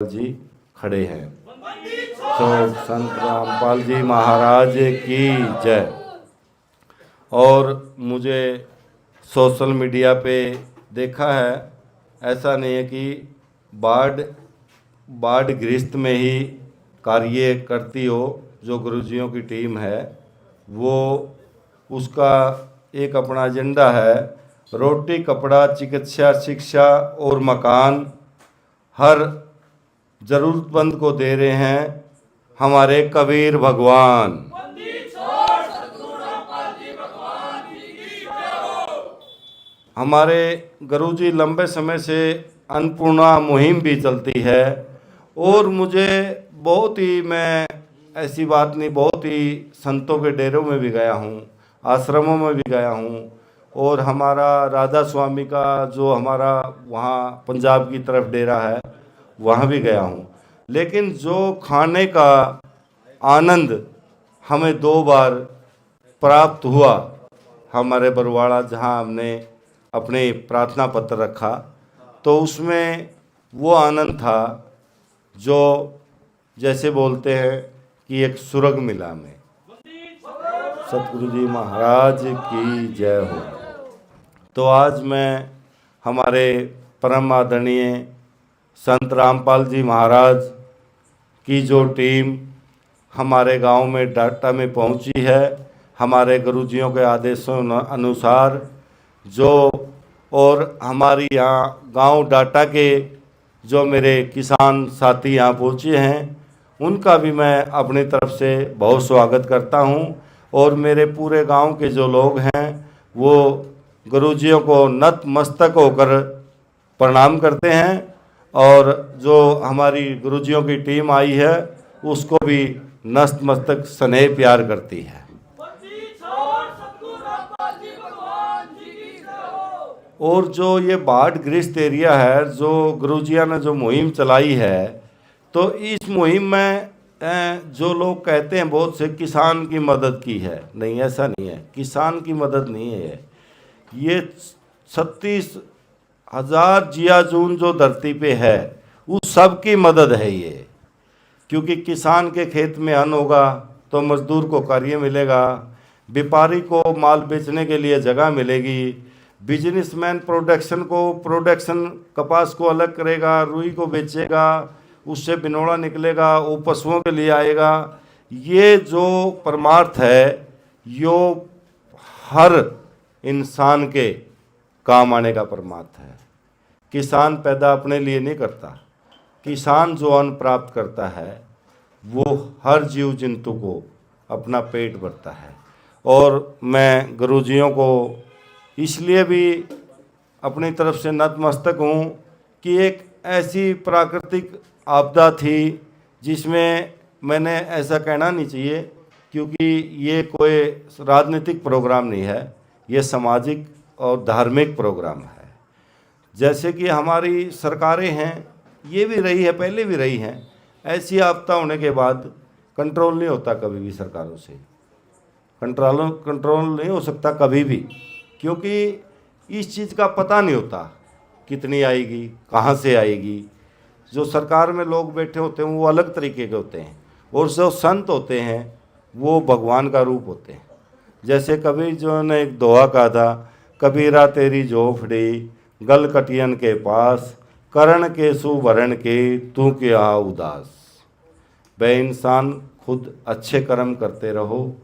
जी खड़े हैं। तो संत रामपाल जी महाराज की जय। और मुझे सोशल मीडिया पे देखा है, ऐसा नहीं है कि बाढ़ गृहस्थ में ही कार्य करती हो जो गुरुजियों की टीम है, वो उसका एक अपना एजेंडा है, रोटी कपड़ा चिकित्सा शिक्षा और मकान हर जरूरतमंद को दे रहे हैं हमारे कबीर भगवान। हमारे गुरुजी लंबे समय से अन्नपूर्णा मुहिम भी चलती है और मुझे बहुत ही, मैं ऐसी बात नहीं, बहुत ही संतों के डेरों में भी गया हूँ, आश्रमों में भी गया हूँ और हमारा राधा स्वामी का जो हमारा वहाँ पंजाब की तरफ डेरा है वहाँ भी गया हूँ। लेकिन जो खाने का आनंद हमें 2 बार प्राप्त हुआ हमारे बरवाड़ा, जहाँ हमने अपने प्रार्थना पत्र रखा, तो उसमें वो आनंद था जो जैसे बोलते हैं कि एक स्वर्ग मिला हमें। सतगुरु जी महाराज की जय हो। तो आज मैं हमारे परम आदरणीय संत रामपाल जी महाराज की जो टीम हमारे गांव में डाटा में पहुंची है, हमारे गुरुजियों के आदेशों अनुसार जो, और हमारी यहाँ गांव डाटा के जो मेरे किसान साथी यहाँ पहुँचे हैं, उनका भी मैं अपनी तरफ से बहुत स्वागत करता हूँ। और मेरे पूरे गांव के जो लोग हैं वो गुरुजियों को नतमस्तक होकर प्रणाम करते हैं, और जो हमारी गुरुजियों की टीम आई है उसको भी नतमस्तक स्नेह प्यार करती है। और जो ये बाढ़ ग्रस्त एरिया है, जो गुरुजिया ने जो मुहिम चलाई है, तो इस मुहिम में जो लोग कहते हैं बहुत से किसान की मदद की है, नहीं, ऐसा नहीं है, किसान की मदद नहीं है। ये 36,000 जिया जून जो धरती पे है उस सब की मदद है ये, क्योंकि किसान के खेत में अन्न होगा तो मजदूर को कार्य मिलेगा, व्यापारी को माल बेचने के लिए जगह मिलेगी, बिजनेसमैन प्रोडक्शन कपास को अलग करेगा, रुई को बेचेगा, उससे बिनोड़ा निकलेगा, वो पशुओं के लिए आएगा। ये जो परमार्थ है यो हर इंसान के काम आने का परमार्थ है। किसान पैदा अपने लिए नहीं करता, किसान जो अन्न प्राप्त करता है वो हर जीव जंतु को अपना पेट भरता है। और मैं गुरुजियों को इसलिए भी अपनी तरफ से नतमस्तक हूँ कि एक ऐसी प्राकृतिक आपदा थी जिसमें, मैंने ऐसा कहना नहीं चाहिए क्योंकि ये कोई राजनीतिक प्रोग्राम नहीं है, ये सामाजिक और धार्मिक प्रोग्राम है। जैसे कि हमारी सरकारें हैं, ये भी रही है, पहले भी रही हैं, ऐसी आपदा होने के बाद कंट्रोल नहीं होता कभी भी, सरकारों से कंट्रोल नहीं हो सकता कभी भी, क्योंकि इस चीज़ का पता नहीं होता कितनी आएगी, कहाँ से आएगी। जो सरकार में लोग बैठे होते हैं वो अलग तरीके के होते हैं, और जो संत होते हैं वो भगवान का रूप होते हैं। जैसे कबीर जो ने एक दोहा कहा था, कबीरा तेरी झोपड़ी गल कटियन के पास, करण के सुवरण के तू क्या उदास। बे इंसान खुद अच्छे कर्म करते रहो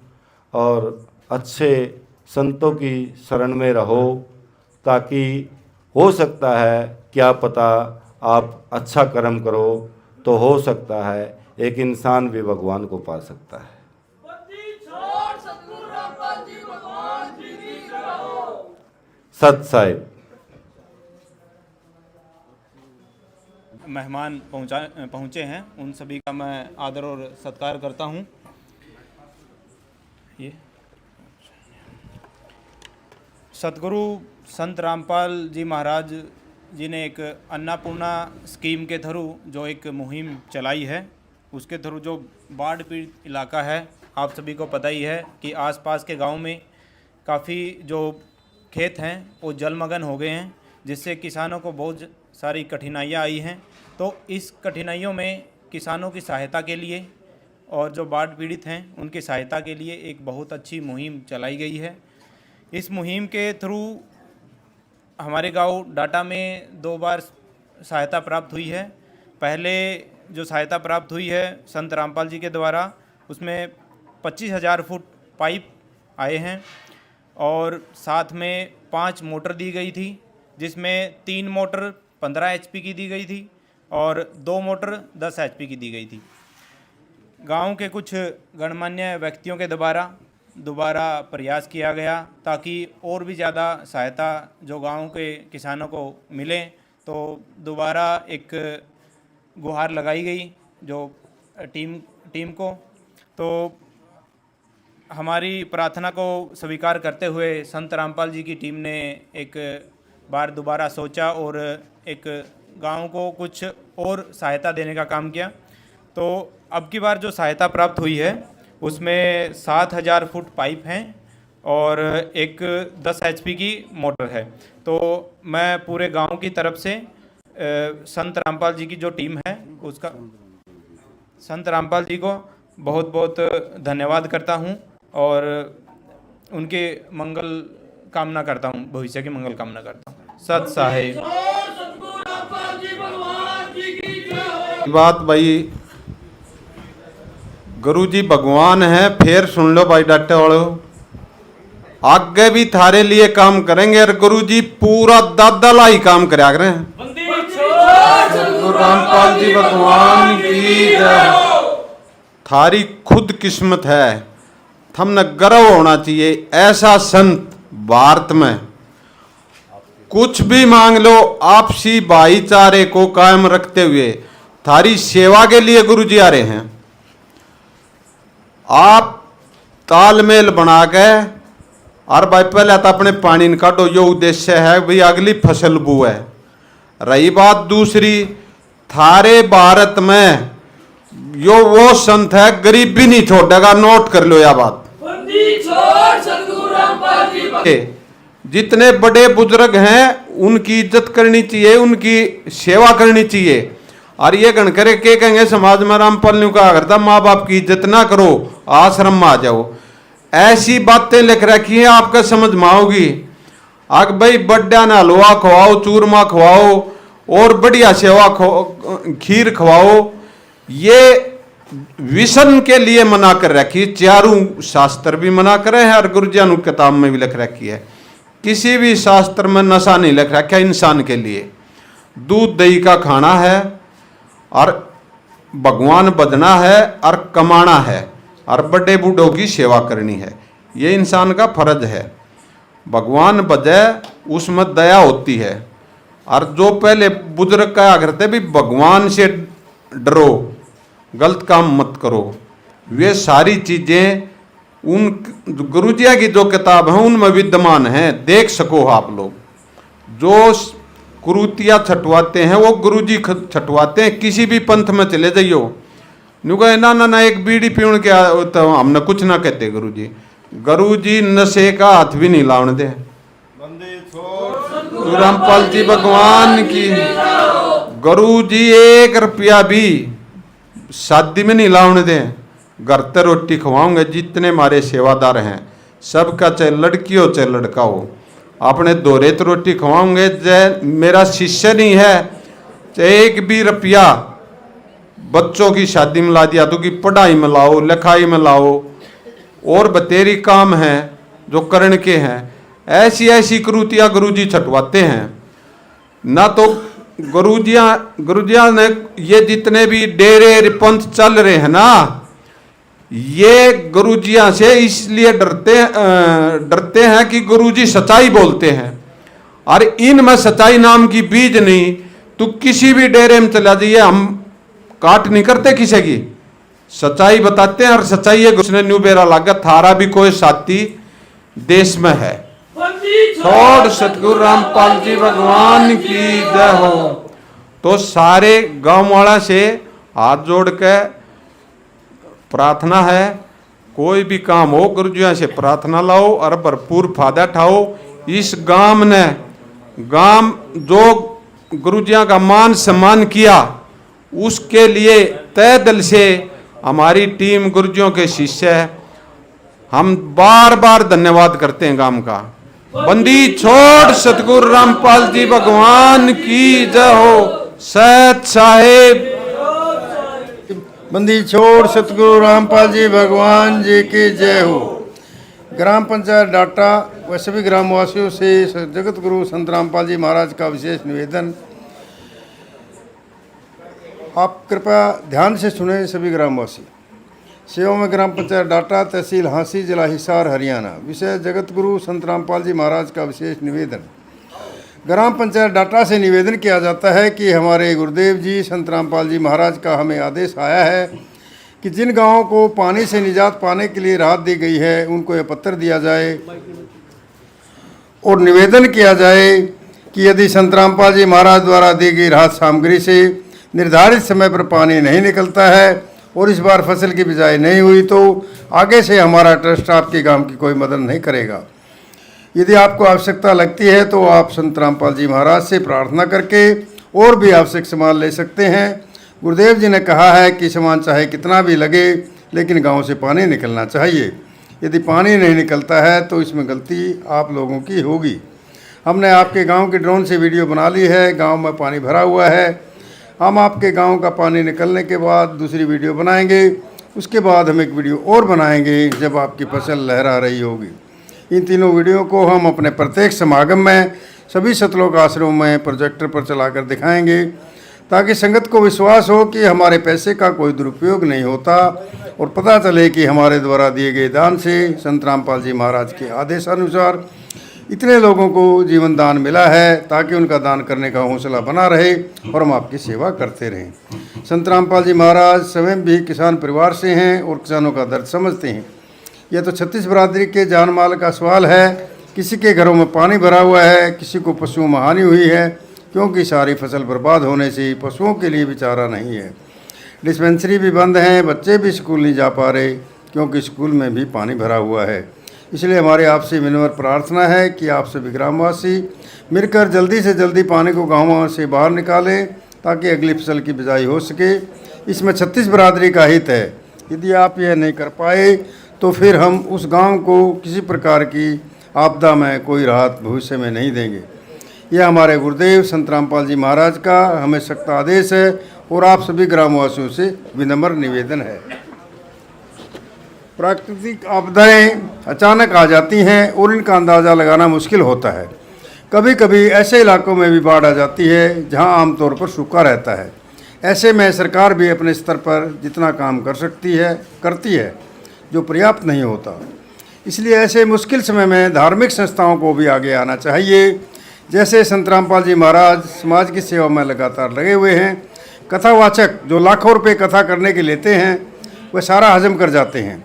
और अच्छे संतों की शरण में रहो, ताकि हो सकता है, क्या पता, आप अच्छा कर्म करो तो हो सकता है एक इंसान भी भगवान को पा सकता है। सत साहिब। मेहमान पहुँचे हैं, उन सभी का मैं आदर और सत्कार करता हूँ। ये सतगुरु संत रामपाल जी महाराज जी ने एक अन्नपूर्णा स्कीम के थ्रू जो एक मुहिम चलाई है, उसके थ्रू जो बाढ़ पीड़ित इलाका है, आप सभी को पता ही है कि आसपास के गांव में काफ़ी जो खेत हैं वो जलमग्न हो गए हैं, जिससे किसानों को बहुत सारी कठिनाइयाँ आई हैं। तो इस कठिनाइयों में किसानों की सहायता के लिए और जो बाढ़ पीड़ित हैं उनकी सहायता के लिए एक बहुत अच्छी मुहिम चलाई गई है। इस मुहिम के थ्रू हमारे गांव डाटा में 2 बार सहायता प्राप्त हुई है। पहले जो सहायता प्राप्त हुई है संत रामपाल जी के द्वारा, उसमें 25,000 फुट पाइप आए हैं और साथ में 5 मोटर दी गई थी, जिसमें 3 मोटर 15 HP की दी गई थी और 2 मोटर 10 HP की दी गई थी। गांव के कुछ गणमान्य व्यक्तियों के दोबारा प्रयास किया गया ताकि और भी ज़्यादा सहायता जो गांव के किसानों को मिले, तो दोबारा एक गुहार लगाई गई जो टीम को। तो हमारी प्रार्थना को स्वीकार करते हुए संत रामपाल जी की टीम ने एक बार दोबारा सोचा और एक गांव को कुछ और सहायता देने का काम किया। तो अब की बार जो सहायता प्राप्त हुई है उसमें 7,000 फुट पाइप हैं और एक 10 HP की मोटर है। तो मैं पूरे गांव की तरफ से संत रामपाल जी की जो टीम है उसका संत रामपाल जी को बहुत बहुत धन्यवाद करता हूं और उनके मंगल कामना करता हूं, भविष्य की मंगल कामना करता हूं। सत साहेब। बात भाई गुरु जी भगवान है, फिर सुन लो भाई डाटे वालों, आगे भी थारे लिए काम करेंगे और गुरु जी पूरा दादा लाई काम करा करें। गुरु रामपाल जी भगवान की जय। थारी खुद किस्मत है, हमने गर्व होना चाहिए। ऐसा संत भारत में कुछ भी मांग लो, आपसी भाईचारे को कायम रखते हुए थारी सेवा के लिए गुरु जी आ रहे हैं। आप तालमेल बना के और भाई पहले तो अपने पानी न काटो, यो उद्देश्य है भाई अगली फसल बुए। रही बात दूसरी, थारे भारत में यो वो संत है गरीबी नहीं छोड़ेगा, नोट कर लो यह बात। जितने बड़े बुजुर्ग हैं उनकी इज्जत करनी चाहिए, उनकी सेवा करनी चाहिए। और ये गण करे के कहेंगे समाज में रामपाल ने कहा करता माँ बाप की इज्जत ना करो, आश्रम में आ जाओ। ऐसी बातें लिख रखी है, आपका समझ में आओगी। आग भाई बड्डा ना हलवा खवाओ, चूरमा खवाओ और बढ़िया सेवा खीर खवाओ, ये विषण के लिए मना कर रखी। चारों शास्त्र भी मना करे हैं और गुरुजन किताब में भी लिख रखी है। किसी भी शास्त्र में नशा नहीं लिख रखा इंसान के लिए। दूध दही का खाना है और भगवान बजना है और कमाना है और बड़े बूढ़ों की सेवा करनी है, ये इंसान का फर्ज है। भगवान बजे उसमें दया होती है। और जो पहले बुजुर्ग कहा करते भी भगवान से डरो, गलत काम मत करो, वे सारी चीजें उन गुरुजिया की जो किताब है उनमें विद्यमान है। देख सको आप लोग, जो कुरूतियाँ छटवाते हैं वो गुरुजी छटवाते हैं। किसी भी पंथ में चले जाइयो, न्यू कहे ना ना ना एक बीड़ी पीण के तो हमने कुछ ना कहते गुरुजी। गुरुजी नशे का हाथ भी नहीं लाने दे। रामपाल जी भगवान की। गुरुजी 1 रुपया भी शादी में नहीं लाने दे। घर ते रोटी खवाऊंगे, जितने हमारे सेवादार हैं सबका, चाहे लड़की हो चाहे लड़का हो, अपने दोहरे तो रोटी खवाऊंगे। जय मेरा शिष्य नहीं है, चाहे 1 भी रुपया बच्चों की शादी में ला दिया तो कि पढ़ाई में लाओ, लिखाई में लाओ, और बतेरी काम है जो करण के हैं। ऐसी ऐसी कुरूतियाँ गुरुजी छटवाते हैं ना। तो गुरुजिया ने ये जितने भी डेरे पंथ चल रहे हैं ना, ये गुरुजिया से इसलिए डरते हैं कि गुरुजी सच्चाई बोलते हैं और इनमें सच्चाई नाम की बीज नहीं। तो किसी भी डेरे में चला जाइए, हम काट नहीं करते किसी की, सच्चाई बताते हैं। और सच्चाई है उसने न्यू बेरा लागत थारा भी कोई साथी देश में है। छोड़ सतगुरु रामपाल जी भगवान की जय हो। तो सारे गांव वाला से हाथ जोड़ के प्रार्थना है, कोई भी काम हो गुरुजिया से प्रार्थना लाओ और भरपूर फायदा उठाओ। इस गांव ने जो गुरुजिया का मान सम्मान किया, उसके लिए तय दिल से हमारी टीम गुर्जों के शिष्य हम बार बार धन्यवाद करते हैं गांव का। बंदी छोड़ सतगुरु रामपाल जी भगवान की जय हो। सत साहेब बंदी छोड़ सतगुरु रामपाल जी भगवान जी की जय हो। ग्राम पंचायत डाटा व सभी ग्रामवासियों से जगत गुरु संत रामपाल जी महाराज का विशेष निवेदन, आप कृपया ध्यान से सुने सभी ग्रामवासी। सेवा में ग्राम पंचायत डाटा, तहसील हांसी, जिला हिसार, हरियाणा। विषय जगत गुरु संत रामपाल जी महाराज का विशेष निवेदन। ग्राम पंचायत डाटा से निवेदन किया जाता है कि हमारे गुरुदेव जी संत रामपाल जी महाराज का हमें आदेश आया है कि जिन गांवों को पानी से निजात पाने के लिए राहत दी गई है उनको यह पत्र दिया जाए और निवेदन किया जाए कि यदि संत रामपाल जी महाराज द्वारा दी गई राहत सामग्री से निर्धारित समय पर पानी नहीं निकलता है और इस बार फसल की बिजाई नहीं हुई तो आगे से हमारा ट्रस्ट आपके गांव की कोई मदद नहीं करेगा। यदि आपको आवश्यकता लगती है तो आप संत रामपाल जी महाराज से प्रार्थना करके और भी आवश्यक सामान ले सकते हैं। गुरुदेव जी ने कहा है कि सामान चाहे कितना भी लगे लेकिन गांव से पानी निकलना चाहिए। यदि पानी नहीं निकलता है तो इसमें गलती आप लोगों की होगी। हमने आपके गांव के ड्रोन से वीडियो बना ली है। गांव में पानी भरा हुआ है। हम आपके गांव का पानी निकलने के बाद दूसरी वीडियो बनाएंगे। उसके बाद हम एक वीडियो और बनाएंगे जब आपकी फसल लहरा रही होगी। इन तीनों वीडियो को हम अपने प्रत्येक समागम में सभी सतलोक आश्रमों में प्रोजेक्टर पर चलाकर दिखाएंगे ताकि संगत को विश्वास हो कि हमारे पैसे का कोई दुरुपयोग नहीं होता और पता चले कि हमारे द्वारा दिए गए दान से संत रामपाल जी महाराज के आदेशानुसार इतने लोगों को जीवन दान मिला है ताकि उनका दान करने का हौसला बना रहे और हम आपकी सेवा करते रहें। संत रामपाल जी महाराज स्वयं भी किसान परिवार से हैं और किसानों का दर्द समझते हैं। यह तो छत्तीस बरादरी के जान माल का सवाल है। किसी के घरों में पानी भरा हुआ है, किसी को पशुओं में हानि हुई है क्योंकि सारी फसल बर्बाद होने से पशुओं के लिए भी चारा नहीं है। डिस्पेंसरी भी बंद हैं, बच्चे भी स्कूल नहीं जा पा रहे क्योंकि स्कूल में भी पानी भरा हुआ है। इसलिए हमारे आपसे विनम्र प्रार्थना है कि आप सभी ग्रामवासी मिलकर जल्दी से जल्दी पानी को गाँवों से बाहर निकालें ताकि अगली फसल की बिजाई हो सके। इसमें छत्तीस बरादरी का हित है। यदि आप यह नहीं कर पाए तो फिर हम उस गांव को किसी प्रकार की आपदा में कोई राहत भविष्य में नहीं देंगे। यह हमारे गुरुदेव संत रामपाल जी महाराज का हमें सख्त आदेश है और आप सभी ग्रामवासियों से विनम्र निवेदन है। प्राकृतिक आपदाएं अचानक आ जाती हैं और इनका अंदाज़ा लगाना मुश्किल होता है। कभी कभी ऐसे इलाकों में भी बाढ़ आ जाती है जहां आमतौर पर सूखा रहता है। ऐसे में सरकार भी अपने स्तर पर जितना काम कर सकती है करती है, जो पर्याप्त नहीं होता। इसलिए ऐसे मुश्किल समय में धार्मिक संस्थाओं को भी आगे आना चाहिए। जैसे संत रामपाल जी महाराज समाज की सेवा में लगातार लगे हुए हैं। कथावाचक जो लाखों रुपए कथा करने के लेते हैं वह सारा हजम कर जाते हैं।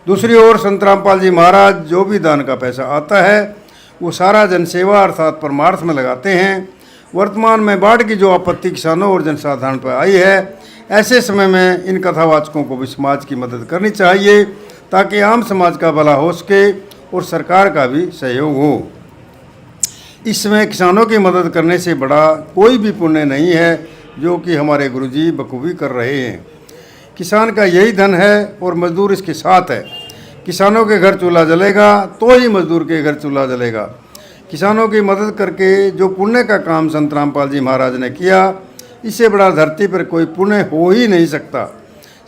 दूसरी ओर संत रामपाल जी महाराज जो भी दान का पैसा आता है वो सारा जनसेवा अर्थात परमार्थ में लगाते हैं। वर्तमान में बाढ़ की जो आपत्ति किसानों और जनसाधारण पर आई है, ऐसे समय में इन कथावाचकों को भी समाज की मदद करनी चाहिए ताकि आम समाज का भला हो सके और सरकार का भी सहयोग हो। इस समय किसानों की मदद करने से बड़ा कोई भी पुण्य नहीं है जो कि हमारे गुरुजी बखूबी कर रहे हैं। किसान का यही धन है और मजदूर इसके साथ है। किसानों के घर चूल्हा जलेगा तो ही मजदूर के घर चूल्हा जलेगा। किसानों की मदद करके जो पुण्य का काम संत रामपाल जी महाराज ने किया, इससे बड़ा धरती पर कोई पुण्य हो ही नहीं सकता।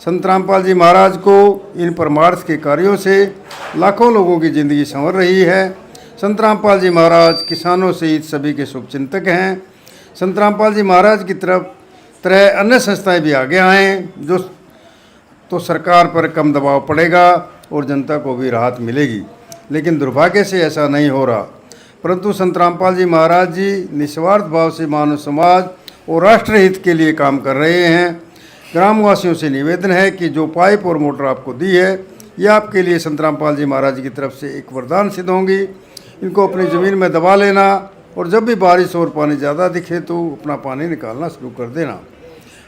संत रामपाल जी महाराज को इन परमार्थ के कार्यों से लाखों लोगों की ज़िंदगी संवर रही है। संत रामपाल जी महाराज किसानों सहित सभी के शुभचिंतक हैं। संत रामपाल जी महाराज की तरह अन्य संस्थाएं भी आगे आएँ जो तो सरकार पर कम दबाव पड़ेगा और जनता को भी राहत मिलेगी। लेकिन दुर्भाग्य से ऐसा नहीं हो रहा। परंतु संत रामपाल जी महाराज जी निस्वार्थ भाव से मानव समाज और राष्ट्र हित के लिए काम कर रहे हैं। ग्रामवासियों से निवेदन है कि जो पाइप और मोटर आपको दी है, ये आपके लिए संत रामपाल जी महाराज की तरफ से एक वरदान सिद्ध होंगी। इनको अपनी ज़मीन में दबा लेना और जब भी बारिश और पानी ज़्यादा दिखे तो अपना पानी निकालना शुरू कर देना।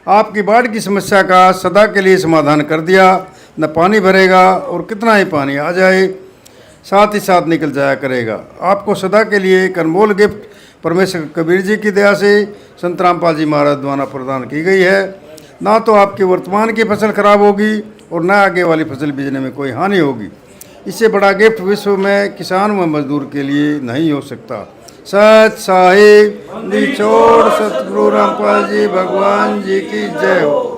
आपकी बाढ़ की समस्या का सदा के लिए समाधान कर दिया। न पानी भरेगा और कितना ही पानी आ जाए साथ ही साथ निकल जाया करेगा। आपको सदा के लिए एक अनमोल गिफ्ट परमेश्वर कबीर जी की दया से संत रामपाल जी महाराज द्वारा प्रदान की गई है। ना तो आपकी वर्तमान की फसल खराब होगी और ना आगे वाली फसल बीजने में कोई हानि होगी। इससे बड़ा गिफ्ट विश्व में किसान व मजदूर के लिए नहीं हो सकता। सच साहिब निचोड़ सतगुरु रामपाल जी भगवान जी की जय हो।